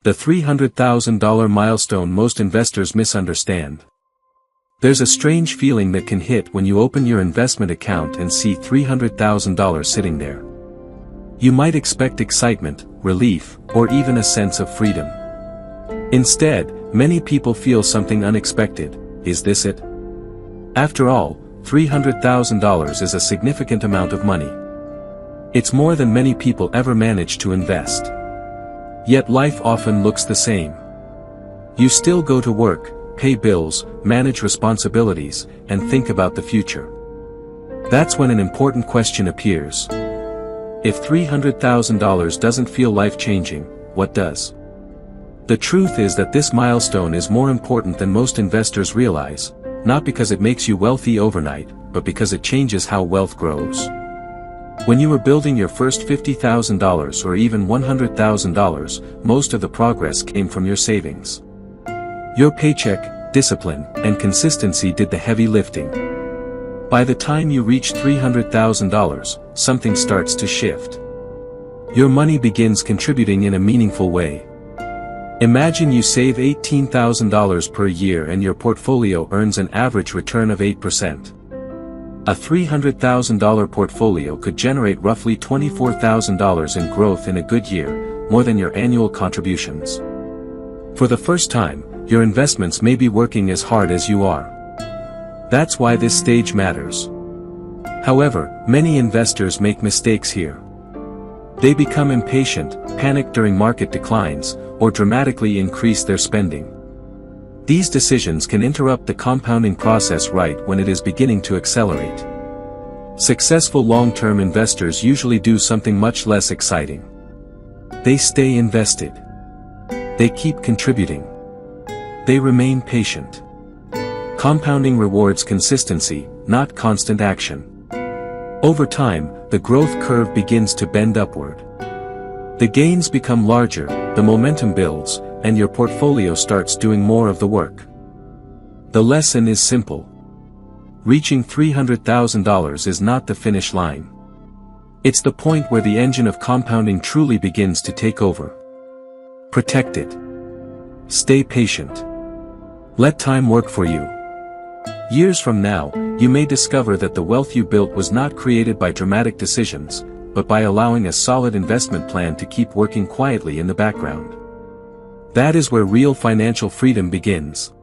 The $300,000 milestone most investors misunderstand. There's a strange feeling that can hit when you open your investment account and see $300,000 sitting there. You might expect excitement, relief, or even a sense of freedom. Instead, many people feel something unexpected. Is this it? After all, $300,000 is a significant amount of money. It's more than many people ever manage to invest. Yet life often looks the same. You still go to work, pay bills, manage responsibilities, and think about the future. That's when an important question appears. If $300,000 doesn't feel life-changing, what does? The truth is that this milestone is more important than most investors realize, not because it makes you wealthy overnight, but because it changes how wealth grows. When you were building your first $50,000 or even $100,000, most of the progress came from your savings. Your paycheck, discipline, and consistency did the heavy lifting. By the time you reach $300,000, something starts to shift. Your money begins contributing in a meaningful way. Imagine you save $18,000 per year and your portfolio earns an average return of 8%. A $300,000 portfolio could generate roughly $24,000 in growth in a good year, more than your annual contributions. For the first time, your investments may be working as hard as you are. That's why this stage matters. However, many investors make mistakes here. They become impatient, panic during market declines, or dramatically increase their spending. These decisions can interrupt the compounding process right when it is beginning to accelerate. Successful long-term investors usually do something much less exciting. They stay invested. They keep contributing. They remain patient. Compounding rewards consistency, not constant action. Over time, the growth curve begins to bend upward. The gains become larger, the momentum builds, and your portfolio starts doing more of the work. The lesson is simple. Reaching $300,000 is not the finish line. It's the point where the engine of compounding truly begins to take over. Protect it. Stay patient. Let time work for you. Years from now, you may discover that the wealth you built was not created by dramatic decisions, but by allowing a solid investment plan to keep working quietly in the background. That is where real financial freedom begins.